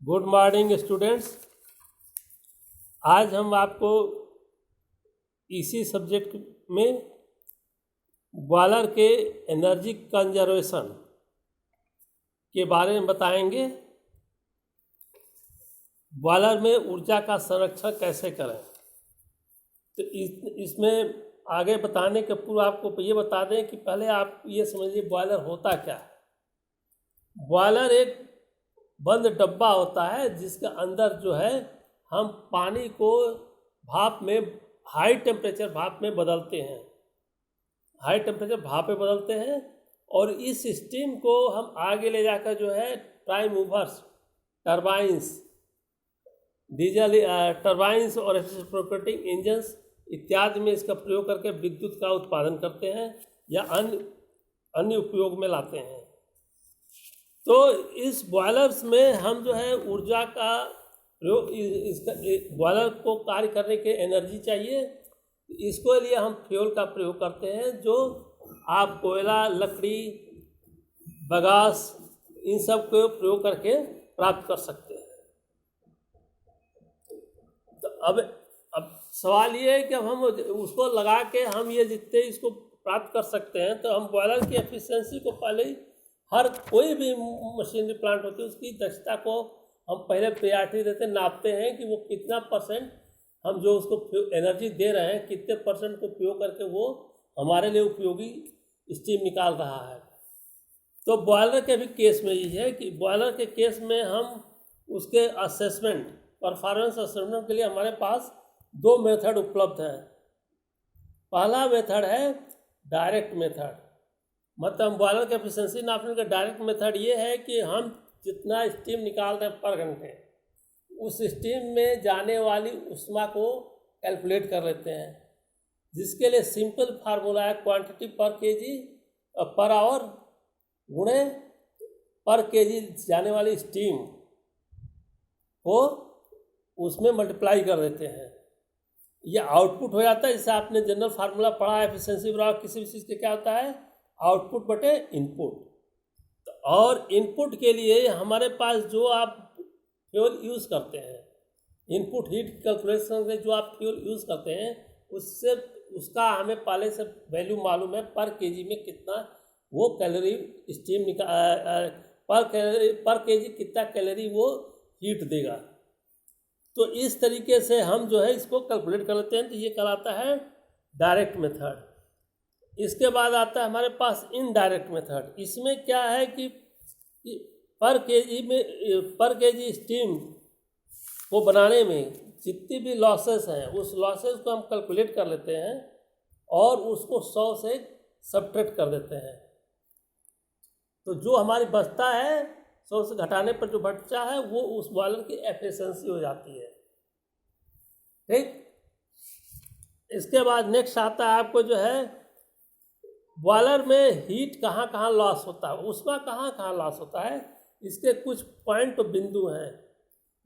Good morning students. आज हम आपको इसी सब्जेक्ट में बॉयलर के एनर्जी कंजर्वेशन के बारे में बताएंगे। बॉयलर में ऊर्जा का संरक्षण कैसे करें। तो इसमें आगे बताने के पूर्व आपको ये बता दें कि पहले आप ये समझिए बॉयलर होता क्या है। बॉयलर एक बंद डब्बा होता है जिसके अंदर जो है हम पानी को भाप में हाई टेम्परेचर भाप में बदलते हैं। हाई टेम्परेचर भाप में बदलते हैं और इस स्टीम को हम आगे ले जाकर जो है prime movers, turbines, diesel turbines और रेसिप्रोकेटिंग इंजन्स इत्यादि में इसका प्रयोग करके विद्युत का उत्पादन करते हैं या अन्य उपयोग में लाते हैं। तो इस बॉयलर्स में हम जो है ऊर्जा का प्रयोग, इसका बॉयलर को कार्य करने के एनर्जी चाहिए, इसको लिए हम फ्यूल का प्रयोग करते हैं जो आप कोयला, लकड़ी, बगास इन सब को प्रयोग करके प्राप्त कर सकते हैं। तो अब सवाल ये है कि अब हम उसको लगा के हम ये जितने इसको प्राप्त कर सकते हैं, तो हम बॉयलर की एफिशिएंसी को पहले ही हर कोई भी मशीनरी प्लांट होती है उसकी दक्षता को हम पहले प्रायोरिटी देते नापते हैं कि वो कितना परसेंट हम जो उसको एनर्जी दे रहे हैं कितने परसेंट को उपयोग करके वो हमारे लिए उपयोगी स्टीम निकाल रहा है। तो बॉयलर के भी केस में ये है कि बॉयलर के केस में हम उसके असेसमेंट, परफॉर्मेंस असेसमेंट के लिए हमारे पास दो मेथड उपलब्ध है। पहला मेथड है डायरेक्ट मेथड, मतलब हम बॉयलर की एफिशिएंसी नापने का डायरेक्ट मेथड ये है कि हम जितना स्टीम निकाल रहे हैं पर घंटे, उस स्टीम में जाने वाली ऊष्मा को कैलकुलेट कर लेते हैं, जिसके लिए सिंपल फार्मूला है क्वांटिटी पर केजी पर आवर गुणे पर केजी जाने वाली स्टीम को उसमें मल्टीप्लाई कर देते हैं। यह आउटपुट हो जाता है। जैसे आपने जनरल फार्मूला पढ़ा है, एफिशिएंसी बराबर किसी भी चीज़ के क्या होता है, आउटपुट बटे इनपुट। तो और इनपुट के लिए हमारे पास जो आप फ्यूल यूज़ करते हैं, इनपुट हीट कैलकुलेशन में जो आप फ्यूल यूज़ करते हैं उससे उसका हमें पहले से वैल्यू मालूम है पर केजी में कितना वो कैलोरी स्टीम पर केजी कितना कैलोरी वो हीट देगा। तो इस तरीके से हम जो है इसको कैलकुलेट कर लेते हैं। तो ये कहलाता है डायरेक्ट मेथड। इसके बाद आता है हमारे पास इनडायरेक्ट मेथड। इसमें क्या है कि पर केजी स्टीम को बनाने में जितनी भी लॉसेस हैं उस लॉसेस को हम कैलकुलेट कर लेते हैं और उसको 100 से सबट्रैक्ट कर देते हैं। तो जो हमारी बचता है 100 से घटाने पर जो बचा है वो उस बॉयलर की एफिशिएंसी हो जाती है। ठीक। इसके बाद नेक्स्ट आता है आपको जो है बॉयलर में हीट कहाँ कहाँ लॉस होता है, ऊष्मा कहाँ कहाँ लॉस होता है। इसके कुछ पॉइंट बिंदु हैं,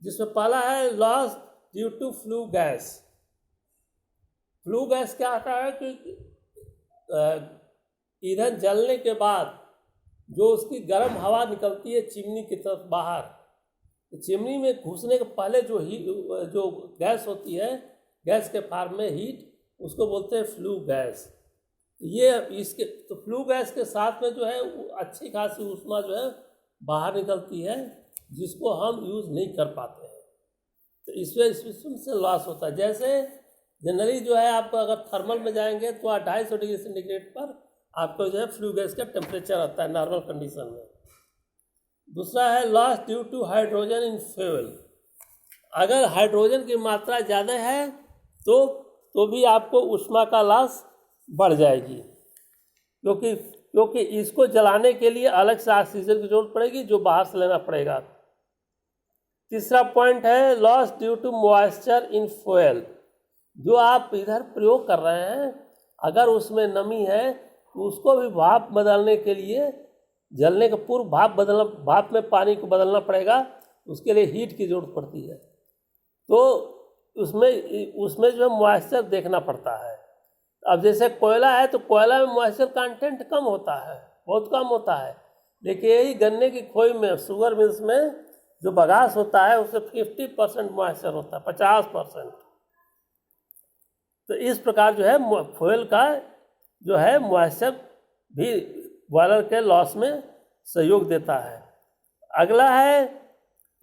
जिसमें पहला है loss due to flue gas. Flue gas क्या आता है कि ईंधन जलने के बाद जो उसकी गर्म हवा निकलती है चिमनी की तरफ बाहर, चिमनी में घुसने के पहले जो गैस होती है, गैस के फॉर्म में हीट, उसको बोलते हैं फ्लू गैस। ये इसके तो फ्लू गैस के साथ में जो है अच्छी खासी ऊष्मा जो है बाहर निकलती है, जिसको हम यूज़ नहीं कर पाते हैं। तो इसमें से लॉस होता है। जैसे जनरली जो है आप अगर थर्मल में जाएंगे तो 250 डिग्री सेंटीग्रेड पर आपको जो है फ्लू गैस का टेम्परेचर आता है नॉर्मल कंडीशन में। दूसरा है loss due to hydrogen in fuel. अगर हाइड्रोजन की मात्रा ज़्यादा है तो भी आपको ऊष्मा का लॉस बढ़ जाएगी, क्योंकि इसको जलाने के लिए अलग से ऑक्सीजन की जरूरत पड़ेगी जो बाहर से लेना पड़ेगा। तीसरा पॉइंट है loss due to moisture in fuel. जो आप इधर प्रयोग कर रहे हैं अगर उसमें नमी है तो उसको भी भाप बदलने के लिए जलने के पूर्व भाप में पानी को बदलना पड़ेगा, उसके लिए हीट की जरूरत पड़ती है। तो उसमें जो है मॉइस्चर देखना पड़ता है। अब जैसे कोयला है तो कोयला में मॉइस्चर कंटेंट कम होता है, बहुत कम होता है, लेकिन यही गन्ने की खोई में, शुगर मिल्स में जो बगास होता है उसमें 50% मॉइस्चर होता है, 50%। तो इस प्रकार जो है फ्यूल का जो है मॉइस्चर भी बॉयलर के लॉस में सहयोग देता है। अगला है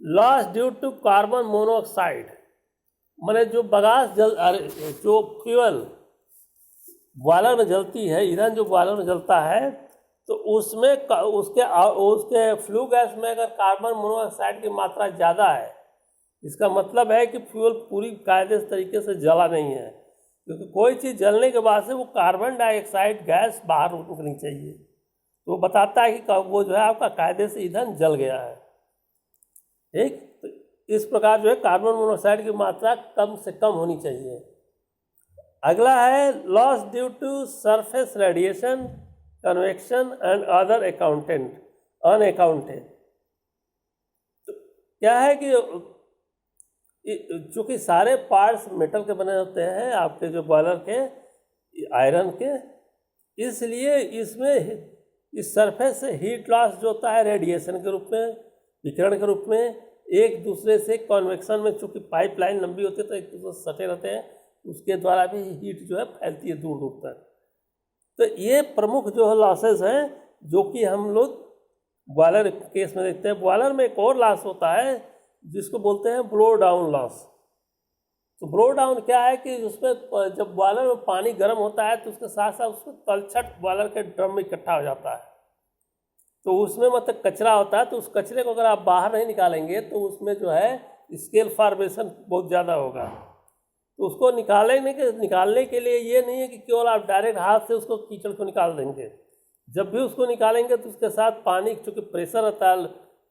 loss due to carbon monoxide, माने जो बगास जो फ्यूल बॉयलर में जलती है, ईंधन जो बॉयलर में जलता है, तो उसमें उसके फ्लू गैस में अगर कार्बन मोनोऑक्साइड की मात्रा ज़्यादा है, इसका मतलब है कि फ्यूल पूरी कायदे तरीके से जला नहीं है, क्योंकि कोई चीज़ जलने के बाद से वो कार्बन डाइऑक्साइड गैस बाहर निकलनी चाहिए। तो वो बताता है कि वो जो है आपका कायदे से ईंधन जल गया है। ठीक, तो इस प्रकार जो है कार्बन मोनोऑक्साइड की मात्रा कम से कम होनी चाहिए। अगला है loss due to surface radiation, convection and other unaccounted. तो क्या है कि चूँकि सारे पार्ट्स मेटल के बने होते हैं आपके जो बॉयलर के, आयरन के, इसलिए इसमें इस सरफेस से हीट लॉस जो होता है रेडिएशन के रूप में, विकिरण के रूप में, एक दूसरे से कन्वेक्शन में, चूँकि पाइपलाइन लंबी होती है तो एक दूसरे से सटे रहते हैं, उसके द्वारा भी हीट जो है फैलती है दूर दूर तक। तो ये प्रमुख जो लॉसेस हैं जो कि हम लोग बॉयलर केस में देखते हैं। बॉयलर में एक और लॉस होता है जिसको बोलते हैं ब्लो डाउन लॉस। तो ब्लो डाउन क्या है कि उसमें जब बॉयलर में पानी गर्म होता है तो उसके साथ साथ उसमें तलछट बॉयलर के ड्रम में इकट्ठा हो जाता है, तो उसमें मतलब कचरा होता है, तो उस कचरे को अगर आप बाहर नहीं निकालेंगे तो उसमें जो है स्केल फॉर्मेशन बहुत ज़्यादा होगा। तो उसको निकालने के लिए ये नहीं है कि केवल आप डायरेक्ट हाथ से उसको कीचड़ को निकाल देंगे। जब भी उसको निकालेंगे तो उसके साथ पानी, चूँकि प्रेशर रहता है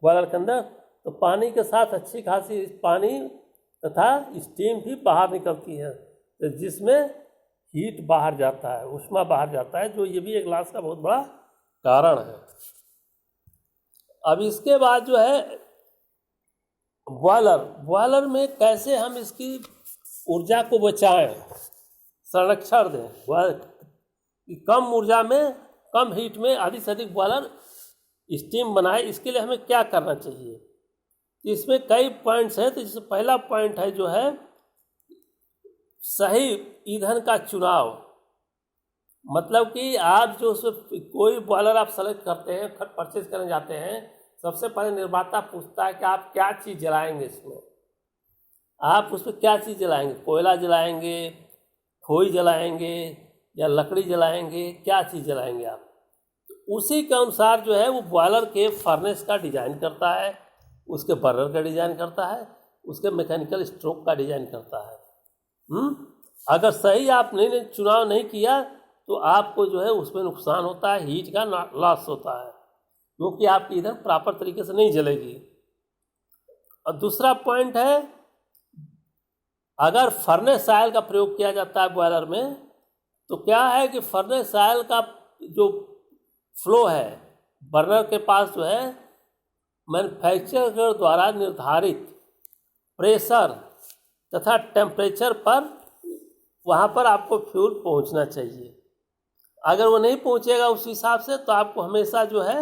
बॉयलर के अंदर, तो पानी के साथ अच्छी खासी पानी तथा स्टीम भी बाहर निकलती है, तो जिसमें हीट बाहर जाता है, ऊष्मा बाहर जाता है, जो ये भी एक लॉस का बहुत बड़ा कारण है। अब इसके बाद जो है बॉयलर में कैसे हम इसकी ऊर्जा को बचाएं, संरक्षण दें, कम ऊर्जा में, कम हीट में अधिक से अधिक बॉयलर स्टीम बनाए, इसके लिए हमें क्या करना चाहिए। इसमें कई पॉइंट्स हैं। तो जैसे पहला पॉइंट है जो है सही ईंधन का चुनाव, मतलब कि आप जो उसमें कोई बॉयलर आप सेलेक्ट करते हैं, परचेज करने जाते हैं, सबसे पहले निर्माता पूछता है कि आप क्या चीज़ जलाएंगे, इसमें आप उसमें क्या चीज़ जलाएंगे, कोयला जलाएंगे, खोई जलाएंगे या लकड़ी जलाएंगे, क्या चीज़ जलाएंगे आप। उसी के अनुसार जो है वो बॉयलर के फर्नेस का डिज़ाइन करता है, उसके बर्नर का डिज़ाइन करता है, उसके मैकेनिकल स्ट्रोक का डिज़ाइन करता है। अगर सही आप चुनाव नहीं किया तो आपको जो है उसमें नुकसान होता है, हीट का लॉस होता है, क्योंकि आपकी ईंधन प्रॉपर तरीके से नहीं जलेगी। और दूसरा पॉइंट है, अगर फर्नेस ऑयल का प्रयोग किया जाता है बॉयलर में, तो क्या है कि फर्नेस ऑयल का जो फ्लो है बर्नर के पास जो है मैन्युफैक्चरर द्वारा निर्धारित प्रेशर तथा टेम्परेचर पर वहाँ पर आपको फ्यूल पहुँचना चाहिए। अगर वो नहीं पहुँचेगा उस हिसाब से तो आपको हमेशा जो है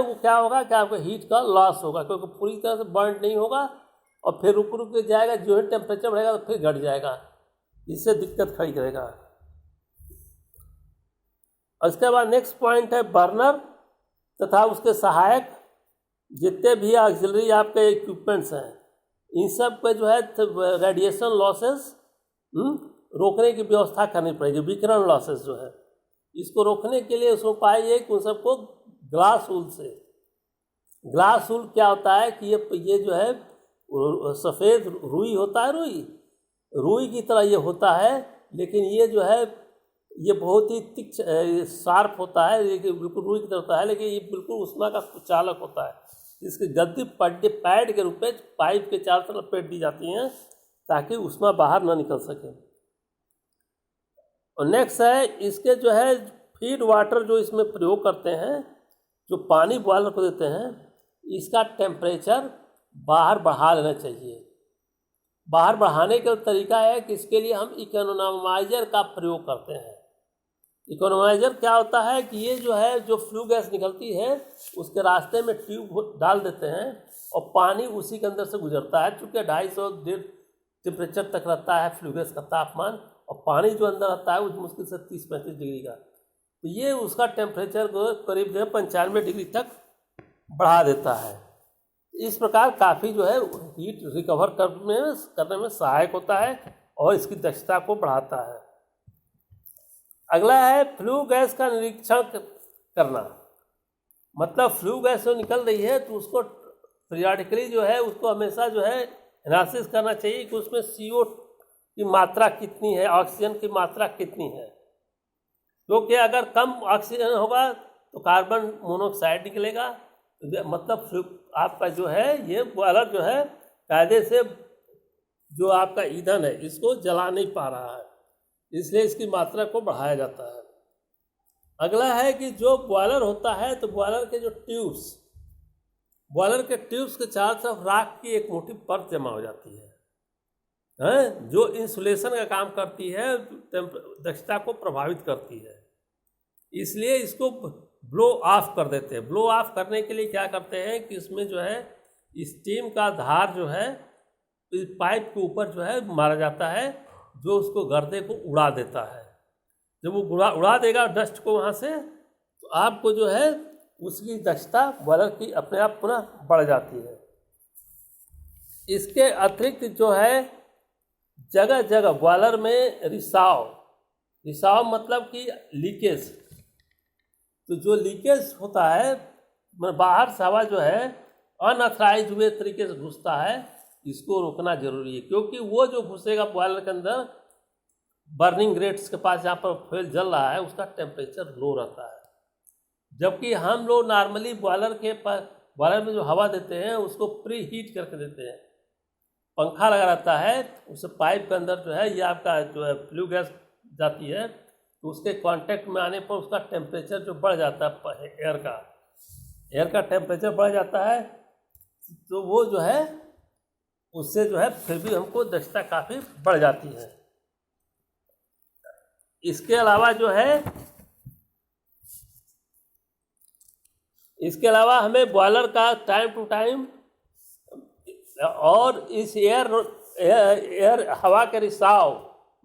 वो क्या होगा कि आपको हीट का लॉस होगा, क्योंकि पूरी तरह से बर्न नहीं होगा और फिर रुक के जाएगा, जो है टेम्परेचर बढ़ेगा तो फिर घट जाएगा, इससे दिक्कत खड़ी करेगा। और इसके बाद नेक्स्ट पॉइंट है बर्नर तथा उसके सहायक जितने भी ऑक्सिलरी आपके इक्विपमेंट्स हैं, इन सब पे जो है रेडिएशन लॉसेस रोकने की व्यवस्था करनी पड़ेगी। विकिरण लॉसेस जो है इसको रोकने के लिए उसमें उपाय ये कि उन सबको ग्लास वूल क्या होता है कि ये जो है सफ़ेद रुई होता है, रुई की तरह ये होता है, लेकिन ये जो है ये बहुत ही तीक्ष्ण शार्प होता है, ये बिल्कुल रुई की तरह होता है, लेकिन ये बिल्कुल ऊष्मा का चालक होता है। इसकी गद्दी पैड के रूप में पाइप के चारों तरफ लपेट दी जाती हैं ताकि ऊष्मा बाहर ना निकल सके। और नेक्स्ट है इसके जो है फीड वाटर जो इसमें प्रयोग करते हैं, जो पानी बॉयलर को देते हैं, इसका टेम्परेचर बाहर बढ़ा लेना चाहिए। बाहर बढ़ाने का तरीका है कि इसके लिए हम इकोनोमाइजर का प्रयोग करते हैं। इकोनोमाइजर क्या होता है कि ये जो है जो फ्लू गैस निकलती है उसके रास्ते में ट्यूब डाल देते हैं और पानी उसी के अंदर से गुजरता है। चूँकि 250 टेम्परेचर तक रहता है फ्लू गैस का तापमान, और पानी जो अंदर रहता है वो मुश्किल से 30-35 डिग्री का, तो ये उसका टेम्परेचर को करीब जो है 95 डिग्री तक बढ़ा देता है। इस प्रकार काफ़ी जो है हीट रिकवर करने में सहायक होता है और इसकी दक्षता को बढ़ाता है। अगला है फ्लू गैस का निरीक्षण करना। मतलब फ्लू गैस जो निकल रही है तो उसको पीरियडिकली जो है उसको हमेशा जो है एनालिसिस करना चाहिए कि उसमें CO की मात्रा कितनी है, ऑक्सीजन की मात्रा कितनी है। क्योंकि अगर कम ऑक्सीजन होगा तो कार्बन मोनोऑक्साइड निकलेगा, मतलब आपका जो है ये बॉयलर जो है कायदे से जो आपका ईंधन है इसको जला नहीं पा रहा है, इसलिए इसकी मात्रा को बढ़ाया जाता है। अगला है कि जो बॉयलर होता है तो बॉयलर के जो बॉयलर के ट्यूब्स के चारों तरफ राख की एक मोटी परत जमा हो जाती है, जो इंसुलेशन का काम करती है, दक्षता को प्रभावित करती है। इसलिए इसको ब्लो ऑफ कर देते हैं। ब्लो ऑफ करने के लिए क्या करते हैं कि इसमें जो है स्टीम का धार जो है इस पाइप के ऊपर जो है मारा जाता है, जो उसको गर्दे को उड़ा देता है। जब वो उड़ा देगा डस्ट को वहाँ से, तो आपको जो है उसकी दक्षता बॉयलर की अपने आप पुनः बढ़ जाती है। इसके अतिरिक्त जो है जगह जगह बॉयलर में रिसाव मतलब कि लीकेज, तो जो लीकेज होता है बाहर से हवा जो है अनऑथराइज हुए तरीके से घुसता है, इसको रोकना जरूरी है। क्योंकि वो जो घुसेगा बॉयलर के अंदर बर्निंग रेट्स के पास जहाँ पर फ्यूल जल रहा है उसका टेम्परेचर लो रहता है, जबकि हम लोग नॉर्मली बॉयलर में जो हवा देते हैं उसको प्री हीट करके देते हैं। पंखा लगा रहता है, उस पाइप के अंदर जो है ये आपका जो है फ्लू गैस जाती है, तो उसके कांटेक्ट में आने पर उसका टेम्परेचर जो बढ़ जाता है, एयर का टेम्परेचर बढ़ जाता है, तो वो जो है उससे जो है फिर भी हमको दक्षता काफ़ी बढ़ जाती है। इसके अलावा हमें बॉयलर का टाइम टू टाइम और इस एयर हवा के रिसाव,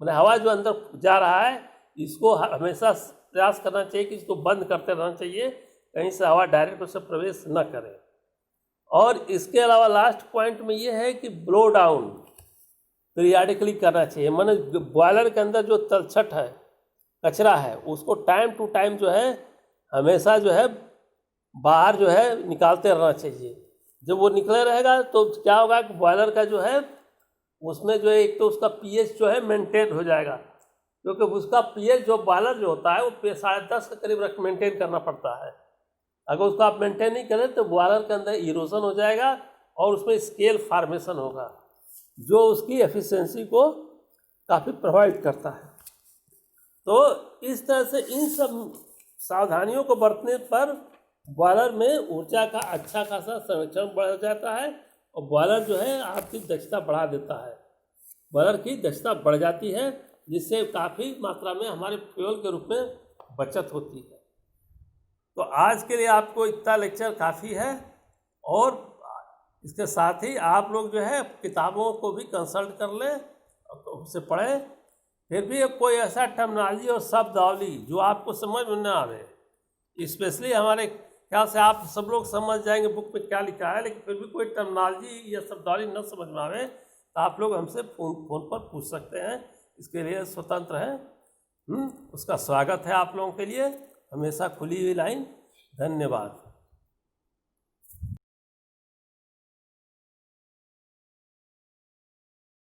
मतलब हवा जो अंदर जा रहा है, इसको हमेशा प्रयास करना चाहिए कि इसको बंद करते रहना चाहिए, कहीं से हवा डायरेक्ट उससे प्रवेश न करे। और इसके अलावा लास्ट पॉइंट में ये है कि ब्लो डाउन पीरियडिकली करना चाहिए। माने बॉयलर के अंदर जो तलछट है, कचरा है, उसको टाइम टू टाइम जो है हमेशा जो है बाहर जो है निकालते रहना चाहिए। जब वो निकले रहेगा तो क्या होगा कि बॉयलर का जो है उसमें जो है एक तो उसका पीएच जो है मेंटेन हो जाएगा, क्योंकि उसका पीएच जो बॉयलर जो होता है वो 10.5 के करीब मेंटेन करना पड़ता है। अगर उसको आप मेंटेन नहीं करें तो बॉयलर के अंदर इरोजन हो जाएगा और उसमें स्केल फॉर्मेशन होगा, जो उसकी एफिशिएंसी को काफ़ी प्रभावित करता है। तो इस तरह से इन सब सावधानियों को बरतने पर बॉयलर में ऊर्जा का अच्छा खासा संरक्षण बढ़ जाता है और बॉयलर जो है आपकी दक्षता बढ़ा देता है। बॉयलर की दक्षता बढ़ जाती है, जिससे काफ़ी मात्रा में हमारे फ्यूल के रूप में बचत होती है। तो आज के लिए आपको इतना लेक्चर काफ़ी है, और इसके साथ ही आप लोग जो है किताबों को भी कंसल्ट कर लें, उससे पढ़ें। फिर भी कोई ऐसा टर्मिनोलॉजी और शब्दावली जो आपको समझ में न आवे, स्पेशली हमारे ख्याल से आप सब लोग समझ जाएंगे बुक में क्या लिखा है, लेकिन फिर भी कोई टर्मिनोलॉजी या शब्दावली न समझ में आवे तो आप लोग हमसे फ़ोन पर पूछ सकते हैं, इसके लिए स्वतंत्र हैं। उसका स्वागत है आप लोगों के लिए, हमेशा खुली हुई लाइन। धन्यवाद।